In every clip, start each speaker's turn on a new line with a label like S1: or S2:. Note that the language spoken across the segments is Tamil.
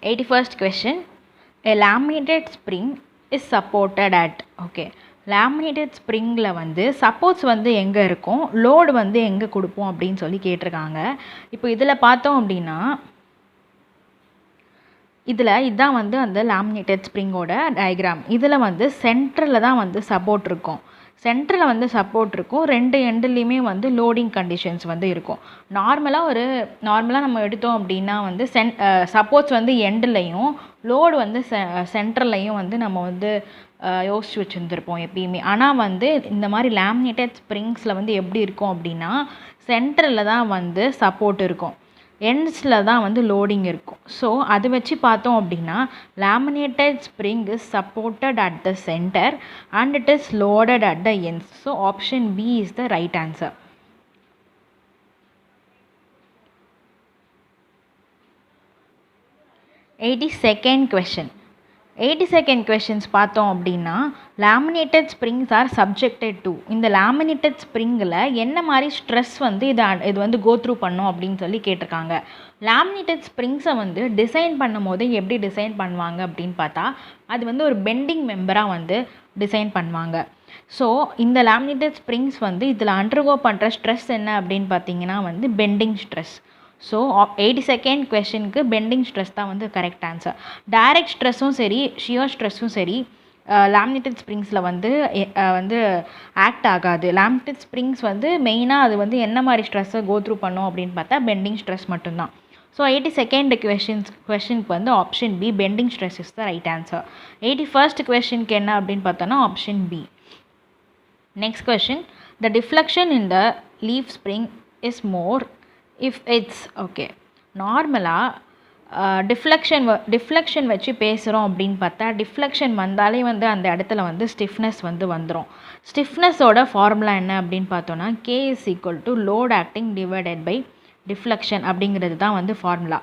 S1: 81st question. A laminated spring is supported at. Okay, laminated springல வந்து சப்போர்ட்ஸ் வந்து எங்கே இருக்கும், லோடு வந்து எங்கே கொடுப்போம் அப்படின்னு சொல்லி கேட்டிருக்காங்க. இப்போ இதில் பார்த்தோம் அப்படின்னா இதுதான் வந்து அந்த லேமினேட்டட் ஸ்ப்ரிங்கோட டயக்ராம். இதில் வந்து சென்டரில் தான் வந்து சப்போர்ட் இருக்கும். சென்டரில் வந்து சப்போர்ட் இருக்கும், ரெண்டு எண்டுலேயுமே வந்து லோடிங் கண்டிஷன்ஸ் வந்து இருக்கும். நார்மலாக நம்ம எடுத்தோம் அப்படின்னா வந்து சப்போர்ட்ஸ் வந்து எண்டுலையும் லோடு வந்து சென்டர்லையும் வந்து நம்ம வந்து யோசிச்சு வச்சுருந்துருப்போம் எப்பயுமே. ஆனால் வந்து இந்த மாதிரி லேமினேட்டட் ஸ்ப்ரிங்ஸில் வந்து எப்படி இருக்கும் அப்படின்னா சென்டரில் தான் வந்து சப்போர்ட் இருக்கும், எண்ட்ஸில் தான் வந்து லோடிங் இருக்கும். ஸோ அது வச்சு பார்த்தோம் அப்படின்னா laminated spring is supported at the center and it is loaded at the ends. So option B is the right answer. Eighty-second question. 82nd questions பார்த்தோம் அப்படின்னா laminated springs are subjected to. இந்த laminated ஸ்ப்ரிங்கில் என்ன மாதிரி ஸ்ட்ரெஸ் வந்து இது வந்து கோ த்ரூ பண்ணும் அப்படின்னு சொல்லி கேட்டிருக்காங்க. laminated ஸ்ப்ரிங்ஸை வந்து டிசைன் பண்ணும் போது எப்படி டிசைன் பண்ணுவாங்க அப்படின்னு பார்த்தா அது வந்து ஒரு பெண்டிங் மெம்பராக வந்து டிசைன் பண்ணுவாங்க. ஸோ இந்த laminated ஸ்ப்ரிங்ஸ் வந்து இதில் அண்டர்கோ பண்ணுற ஸ்ட்ரெஸ் என்ன அப்படின்னு பார்த்தீங்கன்னா வந்து பெண்டிங் ஸ்ட்ரெஸ். ஸோ 82nd கொஷனுக்கு பெண்டிங் ஸ்ட்ரெஸ் தான் வந்து கரெக்ட் ஆன்சர். டைரக்ட் ஸ்ட்ரெஸ்ஸும் சரி ஷியர் ஸ்ட்ரெஸ்ஸும் சரி லேமினேட்டட் ஸ்ப்ரிங்ஸில் வந்து ஆக்ட் ஆகாது. லேமினேட்டட் ஸ்ப்ரிங்ஸ் வந்து மெயினாக அது வந்து என்ன மாதிரி ஸ்ட்ரெஸ்ஸை கோ த்ரூ பண்ணும் அப்படின்னு பார்த்தா பெண்டிங் ஸ்ட்ரெஸ் மட்டும்தான். ஸோ 82nd கொஷனுக்கு வந்து option B pending stress is the right answer. 81st கொஷனுக்கு என்ன அப்படின்னு பார்த்தோன்னா option B. Next question, the deflection in the leaf spring is more if it's okay. நார்மலாக டிஃப்ளெக்ஷன் வச்சு பேசுகிறோம் அப்படின்னு பார்த்தா டிஃப்ளெக்ஷன் வந்தாலே வந்து அந்த இடத்துல வந்து ஸ்டிஃப்னஸ் வந்து வந்துடும். ஸ்டிஃப்னஸோட ஃபார்முலா என்ன அப்படின்னு பார்த்தோன்னா K is equal to load acting divided by deflection அப்படிங்கிறது தான் வந்து ஃபார்முலா.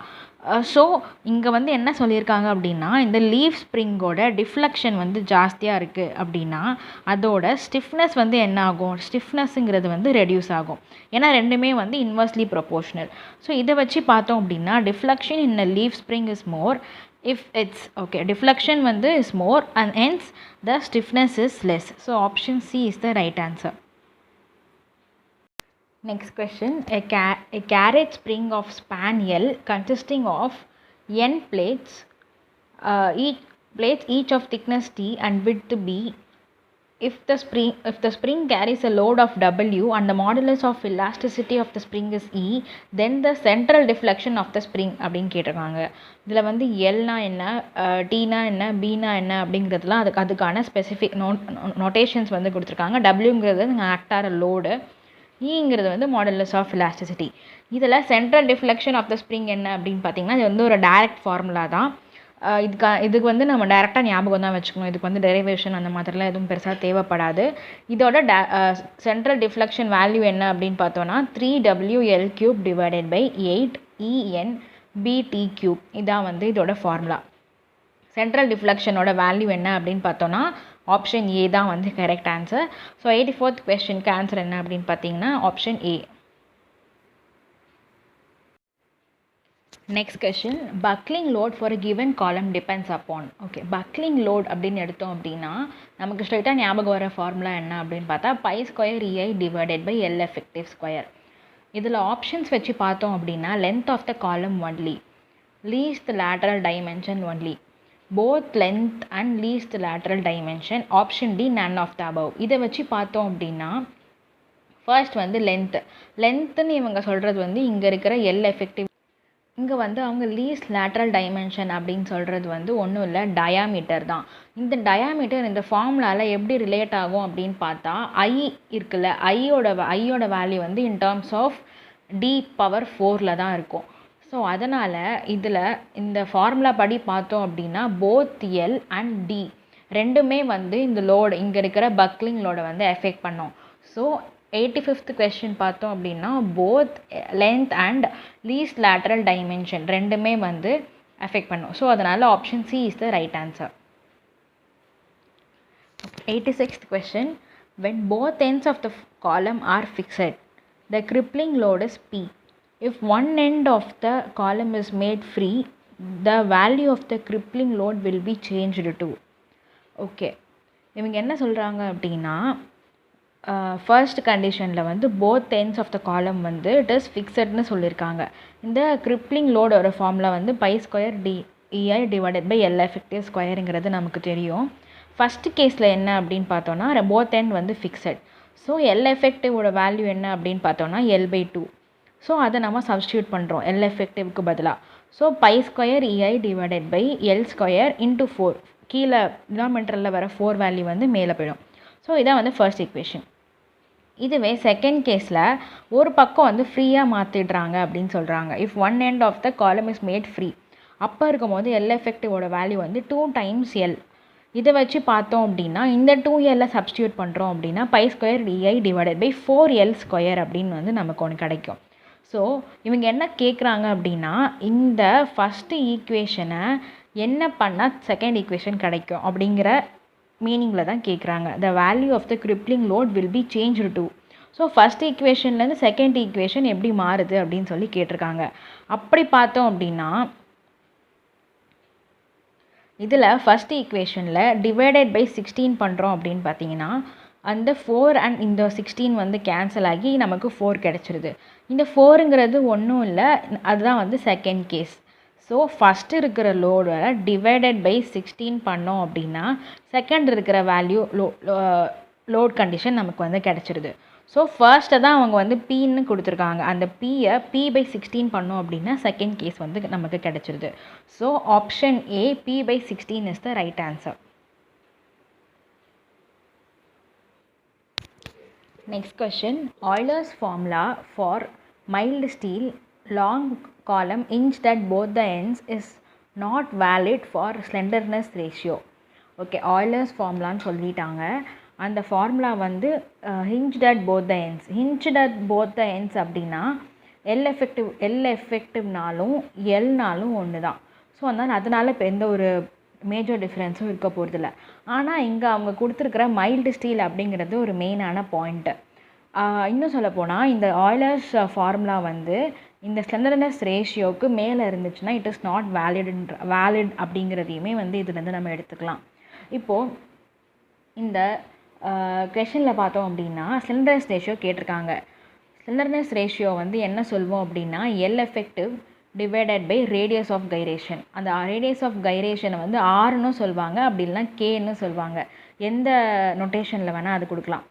S1: ஸோ இங்கே வந்து என்ன சொல்லியிருக்காங்க அப்படின்னா இந்த லீஃப் ஸ்ப்ரிங்கோட டிஃப்ளெக்ஷன் வந்து ஜாஸ்தியாக இருக்குது அப்படின்னா அதோட ஸ்டிஃப்னஸ் வந்து என்ன ஆகும், ஸ்டிஃப்னஸ்ங்கிறது வந்து ரெடியூஸ் ஆகும். ஏன்னா ரெண்டுமே வந்து இன்வெர்ஸ்லி ப்ரொபோர்ஷனல். ஸோ இதை வச்சு பார்த்தோம் அப்படின்னா deflection in a leaf spring is more if it's okay. Deflection வந்து is more and hence the stiffness is less. So option C is the right answer. Next question, a carriage spring of span L consisting of n plates, each of thickness T and width B. If the spring carries a load of W and the modulus of elasticity of the spring is E, then the central deflection of the spring அப்படின்னு கேட்டிருக்காங்க. இதில் வந்து எல்னா என்ன, டீனா என்ன, பீனா என்ன அப்படிங்கிறதுலாம் அதுக்கான ஸ்பெசிஃபிக் நோட்டேஷன்ஸ் வந்து கொடுத்துருக்காங்க. டபிள்யூங்கிறது ஆக்டார லோடு, ஈங்கிறது வந்து மாடுலஸ் ஆஃப் எலாஸ்டிசிட்டி. இதில் central deflection of the spring என்ன அப்படின்னு பார்த்தீங்கன்னா இது வந்து ஒரு டைரக்ட் ஃபார்முலா தான். இதுக்கு வந்து நம்ம டைரெக்டாக ஞாபகம் தான் வச்சுக்கணும். இதுக்கு வந்து டெரிவேஷன் அந்த மாதிரிலாம் எதுவும் பெருசாக தேவைப்படாது. இதோட சென்ட்ரல் டிஃப்ளெக்ஷன் வேல்யூ என்ன அப்படின்னு பார்த்தோன்னா 3WL³ டிவைடட் பை 8ENBT³ இதான் வந்து இதோட ஃபார்முலா. சென்ட்ரல் டிஃப்ளெக்ஷனோட வேல்யூ என்ன அப்படின்னு பார்த்தோன்னா ஆப்ஷன் ஏ தான் வந்து கரெக்ட் ஆன்சர். ஸோ 84th கொஸ்டினுக்கு ஆன்சர் என்ன அப்படின்னு பார்த்தீங்கன்னா option A. Next question, buckling load for a given column depends upon. Okay, buckling load அப்படின்னு எடுத்தோம் அப்படின்னா நமக்கு ஸ்ட்ரைட்டாக ஞாபகம் வர ஃபார்முலா என்ன அப்படின்னு பார்த்தா π² divided by L effective square. இதில் ஆப்ஷன்ஸ் வச்சு பார்த்தோம் அப்படின்னா length of the column only, least lateral dimension only, both length and least lateral dimension, option D none of the above. இதை வச்சு பார்த்தோம் அப்படின்னா ஃபர்ஸ்ட் வந்து லென்த்துன்னு இவங்க சொல்கிறது வந்து இங்கே இருக்கிற L எஃபெக்டிவ், இங்கே வந்து அவங்க லீஸ்ட் லேட்ரல் டைமென்ஷன் அப்படின்னு சொல்கிறது வந்து ஒன்றும் இல்லை, டயாமீட்டர் தான். இந்த டயாமீட்டர் இந்த ஃபார்முலாவில் எப்படி ரிலேட் ஆகும் அப்படின்னு பார்த்தா ஐ இருக்குல்ல, ஐயோட வேல்யூ வந்து இன் டேர்ம்ஸ் ஆஃப் D⁴ தான் இருக்கும். ஸோ அதனால் இதில் இந்த ஃபார்முலா படி பார்த்தோம் அப்படின்னா போத் எல் அண்ட் டி ரெண்டுமே வந்து இந்த லோடு இங்கே இருக்கிற பக்லிங் லோடை வந்து எஃபெக்ட் பண்ணோம். ஸோ 85th கொஸ்டின் பார்த்தோம் அப்படின்னா both length and least lateral dimension ரெண்டுமே வந்து எஃபெக்ட் பண்ணும். ஸோ அதனால் option C is the right answer. 86th question, when both ends of the column are fixed, the crippling load is P. If one end of the column is made free, the value of the crippling load will be changed to. Okay, இவங்க என்ன சொல்கிறாங்க அப்படின்னா ஃபர்ஸ்ட் கண்டிஷனில் வந்து போத் ends ஆஃப் த காலம் வந்து இட் இஸ் ஃபிக்ஸட்னு சொல்லியிருக்காங்க. இந்த கிரிப்ளிங் லோடோட ஃபார்மில் வந்து pi square the EI divided by L effective ஸ்கொயருங்கிறது நமக்கு தெரியும். ஃபஸ்ட்டு கேஸில் என்ன அப்படின்னு பார்த்தோன்னா போத் end வந்து ஃபிக்ஸட். ஸோ எல் எஃபெக்டிவோட வேல்யூ என்ன அப்படின்னு பார்த்தோன்னா L/2. ஸோ அதை நம்ம சப்ஸ்டியூட் பண்ணுறோம் எல் எஃபெக்டிவ்க்கு பதிலாக. So pi square EI divided by L square into 4, கீழே டினாமினேட்டரில் வர 4 வேல்யூ வந்து மேலே போயிடும். ஸோ இதான் வந்து ஃபர்ஸ்ட் ஈக்குவேஷன். இதுவே செகண்ட் கேஸில் ஒரு பக்கம் வந்து ஃப்ரீயாக மாற்றிடுறாங்க அப்படின்னு சொல்கிறாங்க. If one end of the column is made free, அப்போ இருக்கும்போது எல் எஃபெக்டிவோட வேல்யூ வந்து 2 times எல். இதை வச்சு பார்த்தோம் அப்படின்னா இந்த 2L சப்ஸ்டியூட் பண்ணுறோம் அப்படின்னா pi square DI divided by 4L square அப்படின்னு வந்து நமக்கு ஒன்று கிடைக்கும். ஸோ இவங்க என்ன கேட்குறாங்க அப்படின்னா இந்த ஃபஸ்ட்டு ஈக்குவேஷனை என்ன பண்ணால் செகண்ட் ஈக்குவேஷன் கிடைக்கும் அப்படிங்கிற மீனிங்கில் தான் கேட்குறாங்க. The value of the crippling load will be changed to. So first ஈக்குவேஷன்லேருந்து செகண்ட் ஈக்குவேஷன் எப்படி மாறுது அப்படின்னு சொல்லி கேட்டிருக்காங்க. அப்படி பார்த்தோம் அப்படின்னா இதில் ஃபஸ்ட் ஈக்குவேஷனில் டிவைடட் பை 16 பண்ணுறோம் அப்படின்னு பார்த்தீங்கன்னா அந்த 4 அண்ட் இந்த 16 வந்து கேன்சல் ஆகி நமக்கு 4 கிடச்சிருது. இந்த 4ங்கிறது ஒன்றும் இல்லை, அதுதான் வந்து செகண்ட் கேஸ். ஸோ ஃபஸ்ட்டு இருக்கிற லோடை டிவைடட் பை 16 பண்ணோம் அப்படின்னா செகண்ட் இருக்கிற வேல்யூ லோட் கண்டிஷன் நமக்கு வந்து கிடச்சிருது. ஸோ ஃபர்ஸ்ட்டை தான் அவங்க வந்து Pன்னு கொடுத்துருக்காங்க. அந்த Pயை P/16 பண்ணோம் அப்படின்னா செகண்ட் கேஸ் வந்து நமக்கு கிடச்சிருது. So option A P/16 is the right answer. Next question, Euler's formula for mild steel long column hinged at both the ends is not valid for slenderness ratio. Okay, Euler's formulaன்னு சொல்லிட்டாங்க. அந்த ஃபார்முலா வந்து hinged at both the ends. hinged at both the ends அப்படின்னா எல் எஃபெக்டிவ்னாலும் எல்னாலும் ஒன்று தான். ஸோ அதனால் இப்போ எந்த ஒரு மேஜர் டிஃப்ரென்ஸும் இருக்க போகிறதில்ல. ஆனால் இங்கே அவங்க கொடுத்துருக்குற மைல்டு ஸ்டீல் அப்படிங்கிறது ஒரு மெயினான பாயிண்ட்டு. இன்னும் சொல்லப்போனால் இந்த ஆய்லர்ஸ் ஃபார்முலா வந்து இந்த ஸ்லெண்டர்னஸ் ரேஷியோவுக்கு மேலே இருந்துச்சுன்னா இட் இஸ் நாட் வேலிட் அப்படிங்கிறதையுமே வந்து இதுலேருந்து நம்ம எடுத்துக்கலாம். இப்போது இந்த கொஷனில் பார்த்தோம் அப்படின்னா ஸ்லெண்டர்னஸ் ரேஷியோ கேட்டிருக்காங்க. ஸ்லெண்டர்னஸ் ரேஷியோ வந்து என்ன சொல்வோம் அப்படின்னா L effective divided by radius of gyration. அந்த ரேடியஸ் ஆஃப் கைரேஷனை வந்து ஆர்னு சொல்லுவாங்க, அப்படி இல்லைனா கேன்னு சொல்லுவாங்க. எந்த நொட்டேஷனில் வேணால் அது கொடுக்கலாம்.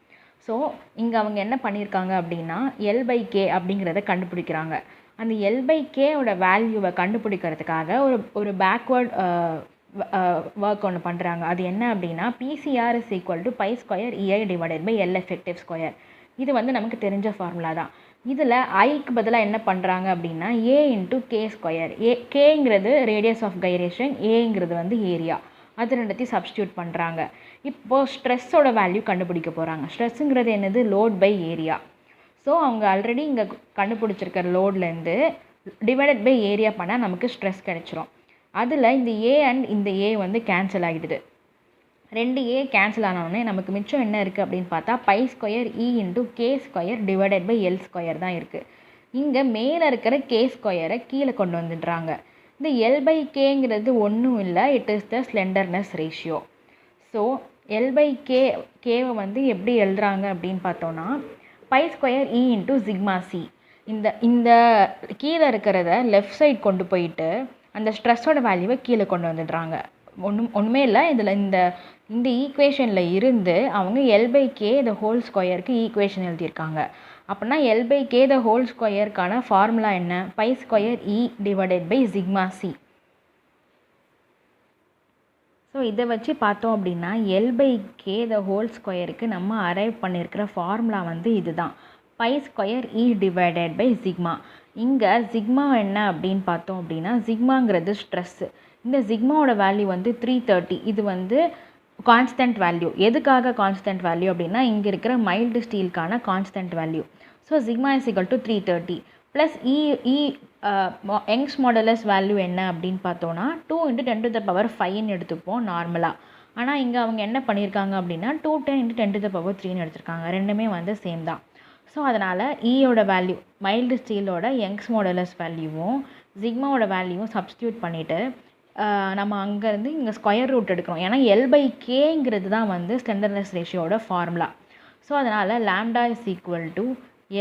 S1: ஸோ இங்கே அவங்க என்ன பண்ணியிருக்காங்க அப்படின்னா L/K அப்படிங்கிறத கண்டுபிடிக்கிறாங்க. அந்த L/Kவோட வேல்யூவை கண்டுபிடிக்கிறதுக்காக ஒரு பேக்வேர்ட் ஒர்க் ஒன்று பண்ணுறாங்க. அது என்ன அப்படின்னா PCR is equal to pi square EI divided by L effective square. இது வந்து நமக்கு தெரிஞ்ச ஃபார்முலா தான். இதில் ஐக்கு பதிலாக என்ன பண்ணுறாங்க அப்படின்னா A இன்ட்டு கே ஸ்கொயர். கேங்கிறது ரேடியஸ் ஆஃப் கைரேஷன், ஏங்கிறது வந்து ஏரியா. அது ரெண்டுத்தையும் சப்ஸ்டியூட் பண்ணுறாங்க. இப்போது ஸ்ட்ரெஸ்ஸோட வேல்யூ கண்டுபிடிக்க போகிறாங்க. ஸ்ட்ரெஸ்ஸுங்கிறது என்னது லோட் பை ஏரியா. ஸோ அவங்க ஆல்ரெடி இங்கே கண்டுபிடிச்சிருக்கிற லோட்லேருந்து டிவைடட் பை ஏரியா பண்ணால் நமக்கு ஸ்ட்ரெஸ் கிடைச்சிரும். அதில் இந்த ஏ அண்ட் இந்த ஏ வந்து கேன்சல் ஆகிடுது. 2A கேன்சல் ஆனோடனே நமக்கு மிச்சம் என்ன இருக்குது அப்படின்னு பார்த்தா pi square E into K square divided by L square தான் இருக்குது. இங்கே மேலே இருக்கிற கே ஸ்கொயரை கீழே கொண்டு வந்துடுறாங்க. இந்த L/Kங்கிறது ஒன்றும் இல்லை, it is the slenderness ratio. So L/Kவை வந்து எப்படி எழுதுறாங்க அப்படின்னு பார்த்தோன்னா pi square E into sigma C. இந்த கீழே இருக்கிறத லெஃப்ட் சைட் கொண்டு போயிட்டு அந்த ஸ்ட்ரெஸ்ஸோட வேல்யூவை கீழே கொண்டு வந்துடுறாங்க. ஒன்றுமே இல்லை. இதில் இந்த ஈக்குவேஷனில் இருந்து அவங்க L/K த ஹோல் ஸ்கொயருக்கு ஈக்குவேஷன் எழுதியிருக்காங்க. அப்படின்னா L/K த ஹோல் ஸ்கொயருக்கான ஃபார்முலா என்ன? Pi square E divided by sigma C. So இதை வச்சு பார்த்தோம் அப்படின்னா L/K த ஹோல் ஸ்கொயருக்கு நம்ம அரைவ் பண்ணியிருக்கிற ஃபார்முலா வந்து இதுதான், pi square E divided by sigma. இங்கே சிக்மா என்ன அப்படின்னு பார்த்தோம் அப்படின்னா சிக்மாங்கிறது ஸ்ட்ரெஸ்ஸு. இந்த சிக்மாவோட வேல்யூ வந்து 330. இது வந்து கான்ஸ்டன்ட் வேல்யூ. எதுக்காக கான்ஸ்டன்ட் வேல்யூ அப்படின்னா இங்கே இருக்கிற மைல்டு ஸ்டீலுக்கான constant value. So sigma is equal to 330 plus Young's modulus value என்ன அப்படின்னு பார்த்தோன்னா 2 × 10⁵ எடுத்துப்போம் நார்மலாக. ஆனால் இங்கே அவங்க என்ன பண்ணியிருக்காங்க அப்படின்னா 210 × 10⁵ எடுத்திருக்காங்க. ரெண்டுமே வந்து சேம் தான். ஸோ அதனால் ஈயோட வேல்யூ மைல்டு ஸ்டீலோட யங்ஸ் மாடுலஸ் வேல்யூவும் சிக்மாவோட வேல்யூவும் சப்ஸ்டியூட் பண்ணிவிட்டு நம்ம அங்கேருந்து இங்கே ஸ்கொயர் ரூட் எடுக்கிறோம். ஏன்னா L/Kங்கிறது தான் வந்து ஸ்லெண்டர்னஸ் ரேஷியோட ஃபார்முலா. ஸோ அதனால் lambda is equal to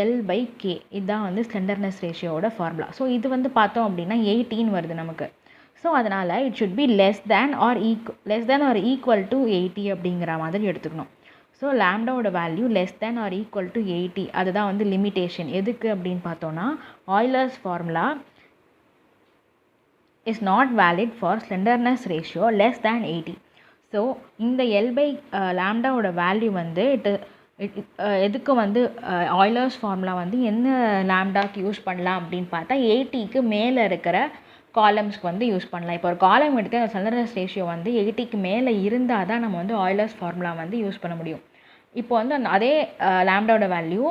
S1: L/K இதுதான் வந்து ஸ்லெண்டர்னஸ் ரேஷியோட ஃபார்முலா. ஸோ இது வந்து பார்த்தோம் அப்படின்னா 18 வருது நமக்கு. ஸோ அதனால் it should be less than or equal to 80 அப்படிங்கிற மாதிரி எடுத்துக்கணும். ஸோ லாம்டாவோட value less than or equal to 80 அதுதான் வந்து லிமிட்டேஷன். எதுக்கு அப்படின்னு பார்த்தோன்னா Euler's formula is not valid for slenderness ratio less than 80. So இந்த L/λோட வேல்யூ வந்து எதுக்கு வந்து ஆய்லர்ஸ் ஃபார்முலா வந்து என்ன லாம்டாக்கு யூஸ் பண்ணலாம் அப்படின்னு பார்த்தா 80க்கு மேலே இருக்கிற காலம்ஸ்க்கு வந்து யூஸ் பண்ணலாம். இப்போ ஒரு காலம் எடுத்து அந்த ஸ்லெண்டர்னஸ் ரேஷியோ வந்து 80க்கு மேலே இருந்தால் தான் நம்ம வந்து ஆய்லர்ஸ் ஃபார்முலா வந்து யூஸ் பண்ண முடியும். இப்போ வந்து அதே லாம்டாவோட வேல்யூ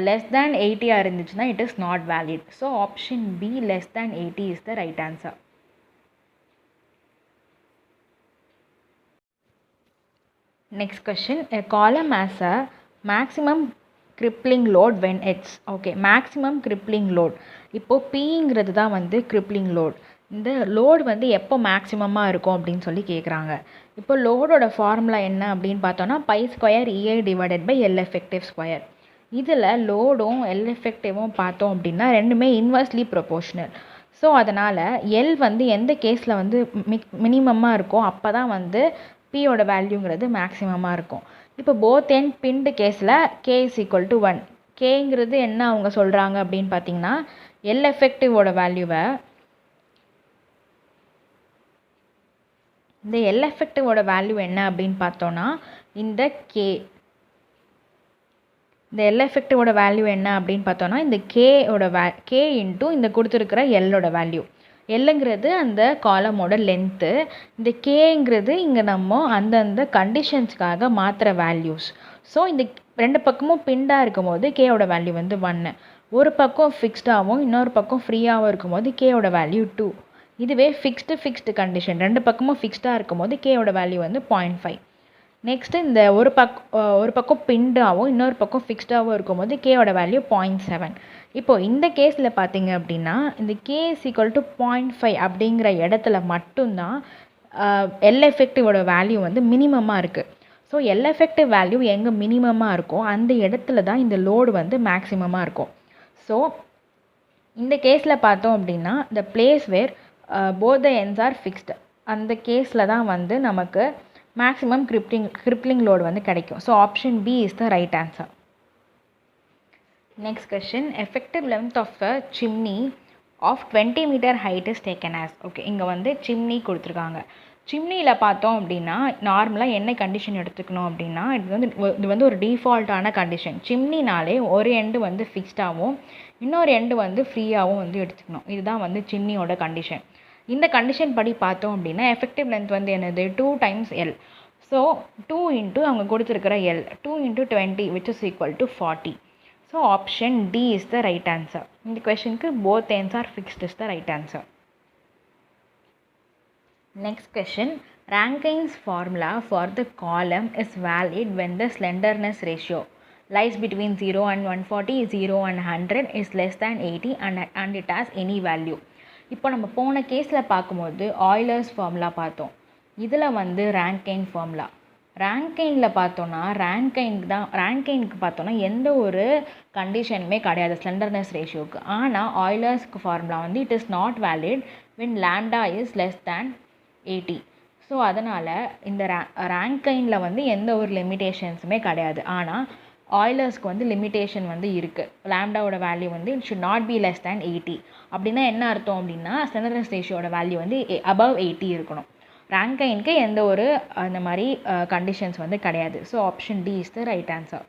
S1: less than 80 இருந்துச்சுன்னா it is not valid. So option B less than 80 is the right answer. Next question, a column has a maximum crippling load when it's maximum crippling load. இப்போ Pங்கிறது தான் வந்து crippling load. இந்த லோடு வந்து எப்போ மேக்ஸிமமாக இருக்கும் அப்படின்னு சொல்லி கேட்குறாங்க. இப்போ லோடோட ஃபார்முலா என்ன அப்படின்னு பார்த்தோன்னா π² EI divided by L effective square. இதில் லோடும் L effectiveம் பார்த்தோம் அப்படின்னா ரெண்டுமே இன்வெர்ஸ்லி ப்ரொபோர்ஷனல். ஸோ அதனால் L வந்து எந்த கேஸில் வந்து மினிமமாக இருக்கோ அப்போ தான் வந்து Pயோட வேல்யூங்கிறது மேக்ஸிமமாக இருக்கும். இப்போ போத் எண்ட் பின்டு கேஸில் K is equal to 1. Kங்கிறது என்ன அவங்க சொல்கிறாங்க அப்படின்னு பார்த்தீங்கன்னா L effectiveோட வேல்யூவை இந்த L effectiveோட வேல்யூ என்ன அப்படின்னு பார்த்தோன்னா இந்த இந்த L effectiveோட வேல்யூ என்ன அப்படின்னு பார்த்தோன்னா இந்த K இன்ட்டு இந்த கொடுத்துருக்கிற Lோட வேல்யூ. Lங்கிறது அந்த காலமோட லென்த்து, இந்த Kங்கிறது இங்கே நம்ம அந்தந்த கண்டிஷன்ஸ்க்காக மாற்றுற வேல்யூஸ். ஸோ இந்த ரெண்டு பக்கமும் பிண்டாக இருக்கும் போது Kயோட வேல்யூ வந்து 1, ஒரு பக்கம் ஃபிக்ஸ்டாகவும் இன்னொரு பக்கம் ஃப்ரீயாகவும் இருக்கும் போது Kயோட வேல்யூ 2. இதுவே ஃபிக்ஸ்டு கண்டிஷன் ரெண்டு பக்கமும் ஃபிக்ஸ்டாக இருக்கும் போது Kயோட வேல்யூ வந்து 0.5. நெக்ஸ்ட்டு இந்த ஒரு பக்கம் பிண்டாகவும் இன்னொரு பக்கம் ஃபிக்ஸ்டாகவும் இருக்கும் போது Kயோட வேல்யூ 0.7. இப்போது இந்த கேஸில் பார்த்தீங்க அப்படின்னா இந்த K is equal to 0.5 அப்படிங்கிற இடத்துல மட்டும்தான் L effectiveோட வேல்யூ வந்து மினிமமாக இருக்குது. ஸோ L effective வேல்யூ எங்கே மினிமமாக இருக்கோ அந்த இடத்துல தான் இந்த லோடு வந்து மேக்ஸிமமாக இருக்கும். ஸோ இந்த கேஸில் பார்த்தோம் அப்படின்னா the place where both the ends are fixed அந்த கேஸில் தான் வந்து நமக்கு மேக்ஸிமம் crippling load வந்து கிடைக்கும். So option B is the right answer. Next question, effective length of a chimney of 20 meter height is taken as. இங்கே வந்து chimney கொடுத்துருக்காங்க. சிம்னியில் பார்த்தோம் அப்படின்னா நார்மலாக என்ன கண்டிஷன் எடுத்துக்கணும் அப்படின்னா இது வந்து ஒரு டிஃபால்ட்டான கண்டிஷன். சிம்னினாலே ஒரு எண்டு வந்து ஃபிக்ஸ்டாகவும் இன்னொரு எண்டு வந்து ஃப்ரீயாகவும் வந்து எடுத்துக்கணும். இதுதான் வந்து சிம்னியோட கண்டிஷன். இந்த கண்டிஷன் படி பார்த்தோம் அப்படின்னா எஃபெக்டிவ் லென்த் வந்து என்னது 2 times L. ஸோ 2 இன்ட்டு அவங்க கொடுத்துருக்கிற L 2 into 20 which is equal to 40. So option D is the right answer. இந்த கொஷனுக்கு both ends are fixed is the right answer. Next question, Rankine's formula for the column is valid when the slenderness ratio lies between 0 and 140, 0 and 100 is less than 80 and it has any value. இப்போ நம்ம போன கேஸில் பார்க்கும்போது ஆய்லர்ஸ் ஃபார்முலா பார்த்தோம். இதில் வந்து ரேங்கைன் ஃபார்முலா. ரேங்கைனில் பார்த்தோன்னா ரேங்கைனுக்கு பார்த்தோன்னா எந்த ஒரு கண்டிஷனுமே கிடையாது ஸ்லெண்டர்னஸ் ரேஷியோவுக்கு. ஆனால் ஆய்லர்ஸ்க்கு ஃபார்முலா வந்து it is not valid when lambda is less than 80. So அதனால் இந்த ரேங்கைனில் வந்து எந்த ஒரு லிமிட்டேஷன்ஸுமே கிடையாது. ஆனால் ஆய்லர்ஸ்க்கு வந்து லிமிட்டேஷன் வந்து இருக்குது. லாம்டாவோட வேல்யூ வந்து it should not be less தேன் 80. அப்படின்னா என்ன அர்த்தம் அப்படின்னா ஸ்லெண்டர்னஸ் ரேஷியோட வேல்யூ வந்து above 80 இருக்கணும். ரேங்கைனுக்கு எந்த ஒரு அந்த மாதிரி கண்டிஷன்ஸ் வந்து கிடையாது. So option D is the right answer.